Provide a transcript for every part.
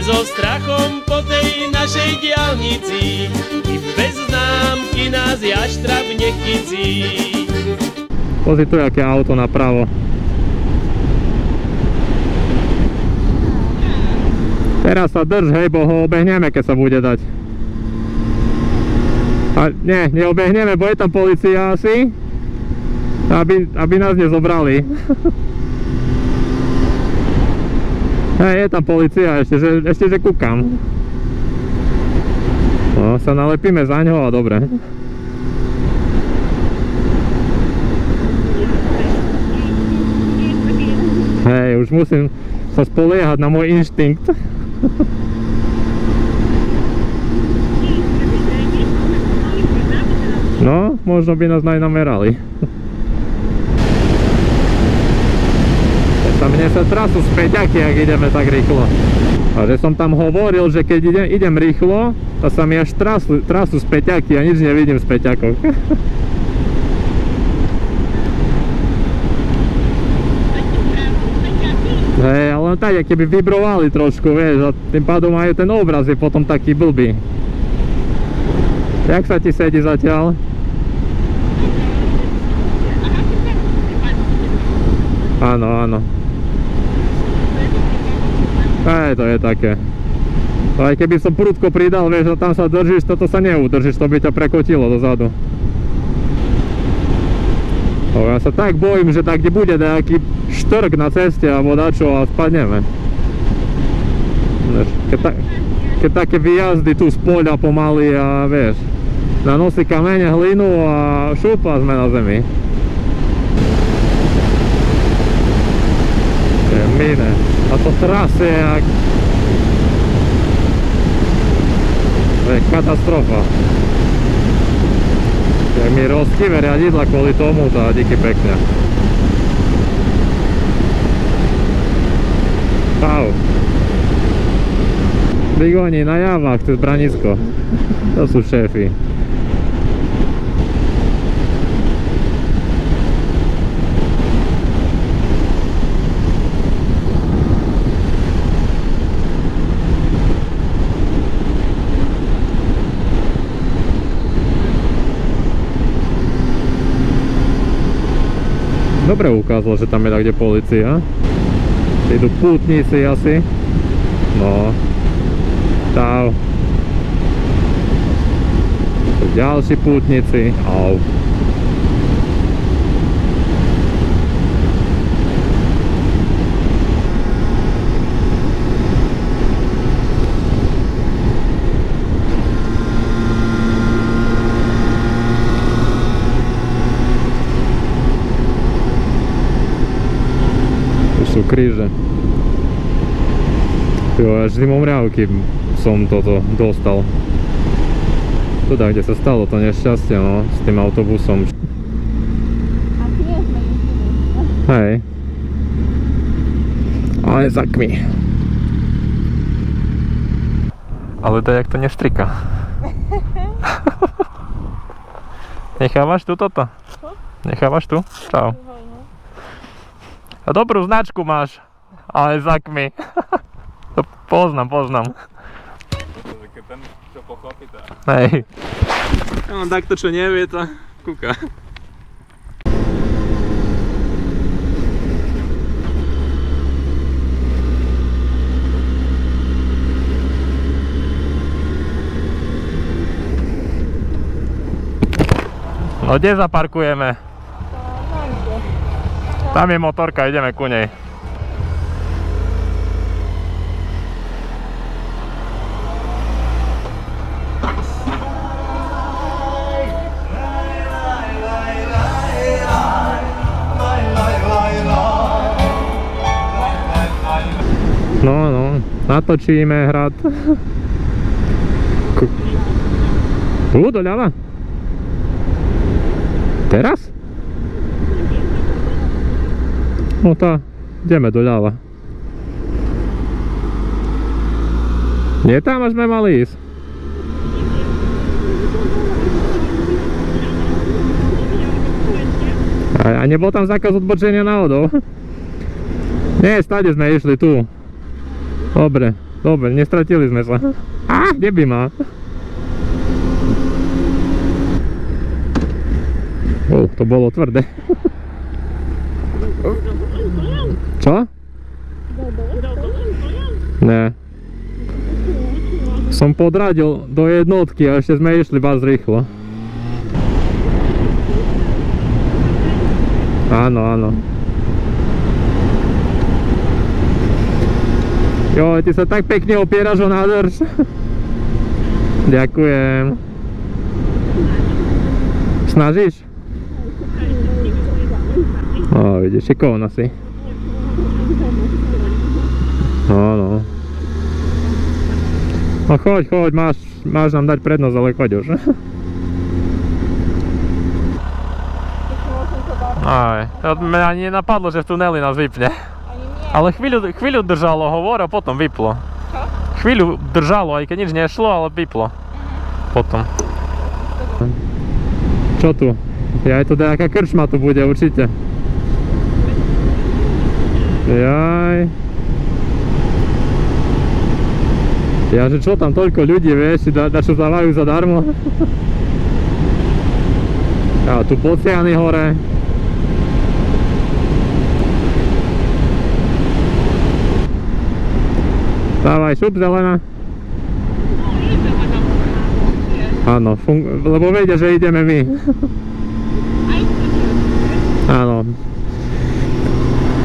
so strachom po tej našej diaľnici, i bez známky nás jaštrab nechycí. Pozri tu, aké auto napravo. Teraz sa drž, hej, bo ho obehneme, keď sa bude dať. A nie, neobehneme, bo je tam polícia asi. Aby nás nezobrali. Hej, je tam polícia, ešte že kúkam. No, sa nalepíme za ňo a dobre. Hej, už musím sa spoliehať na môj inštinkt. No, možno by nás namerali. Mne sa trasú späťaky, ak ideme tak rýchlo. A že som tam hovoril, že keď idem rýchlo, to sa mi až trasú späťaky a nič nevidím v späťakoch. Hej, ale tak, keby vibrovali trošku, vieš, a tým pádom aj ten obraz je potom taký blbý. Jak sa ti sedí zatiaľ? Áno, áno. Hej, to je také. Aj keby som prudko pridal, vieš, a tam sa držíš, toto sa neudržíš, to by ťa prekotilo dozadu. Ja sa tak bojím, že tak, kde bude nejaký štrk na ceste alebo dačo a spadneme. Keď také výjazdy tu z poľa pomaly a vieš, nanosí kamene, hlinu a šupa sme na zemi. Mine. A to trasie jak... To je katastrofa. Jak mi rozkýve riadidla kvôli tomu, to díky pekne. Čau. Bigoni na javách, to je Branisko. To sú šéfy. Dobre ukázalo, že tam je takde polícia. Idú pútnici asi. No. Čau. Ďalší pútnici. Au. Kríže. Jo, až zimomriavky som toto dostal. Tuda, kde sa stalo to nešťastie, no, s tým autobusom. Hej. Ale zakmi. Ale to jak to nestrika. Nechávaš tu toto? Nechávaš tu? Čau. A dobrú značku máš, ale zakmi. To poznám. Ten, čo pochopí to. Hej. No takto, čo nevie, to kúka. No kde zaparkujeme? Tam je motorka, ideme ku nej. No, natočíme hrad. Doľava? Teraz? No tá, ideme doľava. Nie tam, až sme mali ísť. A nebol tam zákaz odbočenia náhodou? Nie, stade sme išli tu. Dobre, Dobre, nestratili sme sa. Kde by ma? To bolo tvrdé. Čo? Ne. Som podradil do jednotky a ešte sme išli vás rýchlo. Áno, áno. Jo, ty sa tak pekne opieraš o nádrž. Ďakujem. Snažíš? Vidíš, šikovná si. No. No choď, máš nám dať prednosť, ale choď už. Mňa ani nenapadlo, že v tuneli nás vypne. Ale chvíľu držalo hovor a potom vyplo. Čo? Chvíľu držalo, aj keď nič nešlo, ale vyplo. Potom. Čo tu? Aj to nejaká krčma tu bude určite. Jaj. Ja, že čo tam toľko ľudí, vieš, čo dávajú zadarmo. A tu Pociany hore. Dávaj, šup, zelená. Áno, lebo vedia, že ideme my. Áno.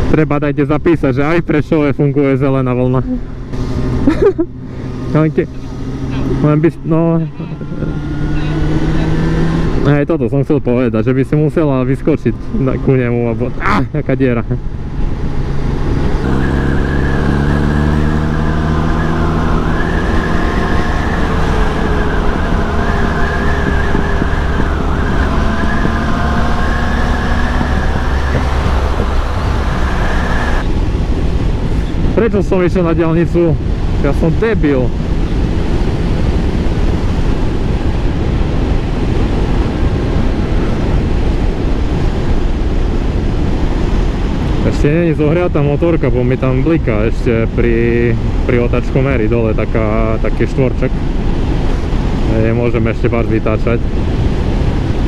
Treba dajte zapísať, že aj v Prešove funguje zelená vlna. No... Hej, toto som chcel povedať, že by si musela vyskočiť ku nemu, alebo... Jaká diera. Prečo som išiel na diaľnicu? Ja som debil. Ešte nie je zohriatá motorka, bo mi tam bliká ešte pri otačkoméri dole taký štvorček. Nemôžem ešte bar vytáčať.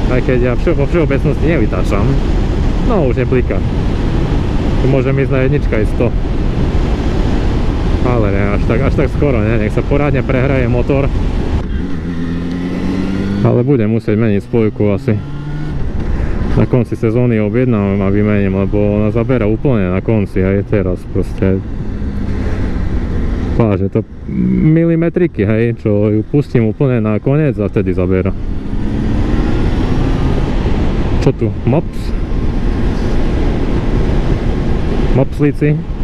Aj keď ja vo všeobecnosti nevytáčam. No už nebliká. Tu môžem ísť na jednička i 100. Ale ne, až tak skoro, ne? Nech sa porádne prehraje motor. Ale budem musieť meniť spojku asi. Na konci sezóny objednám a vymením, lebo ona zabera úplne na konci a je teraz proste. Páže to milimetriky, hej, čo ju pustím úplne na koniec a vtedy zabera. Čo tu? Mops? Mopslíci?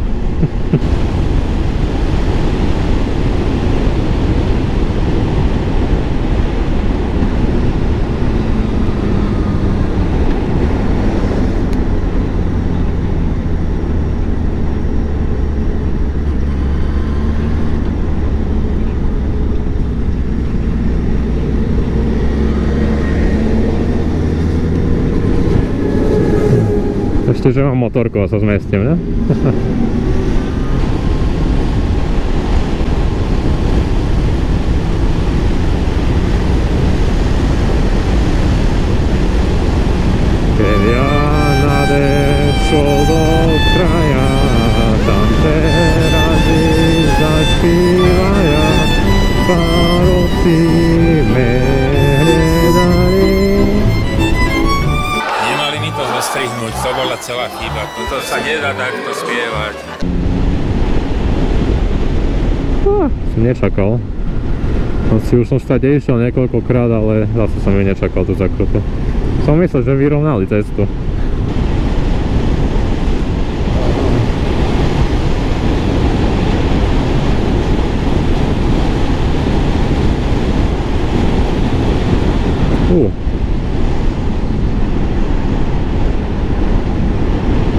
Ešte, že mám motorku a sa zmestím, ne? Keď ja nadešol do kraja, tam terazy zaspívaja, párovci me hledali. Strihnúť, to bola celá chyba. To sa nedá takto spievať. Som nečakal. Už som stade išiel niekoľkokrát, ale zase som ju nečakal tú zakrutu. Som myslel, že vyrovnali cestu.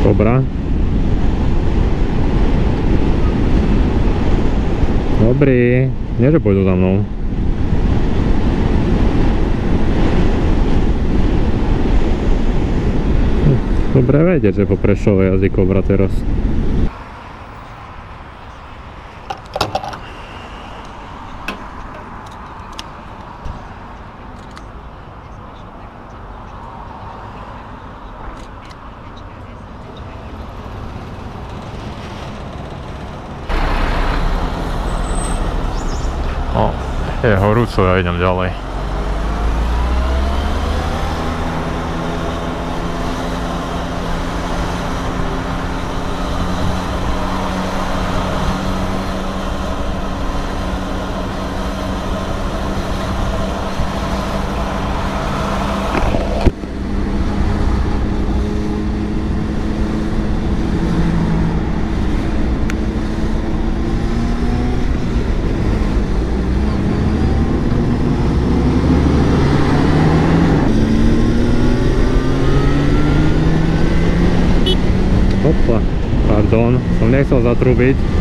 Kobra. Dobrý. Nie, že pôjdu za mnou. Dobre vedieť, že po Prešove jazdí Kobra teraz. Je horúco, ja idem ďalej. Hopla, pardon, som nechcel zatrúbiť.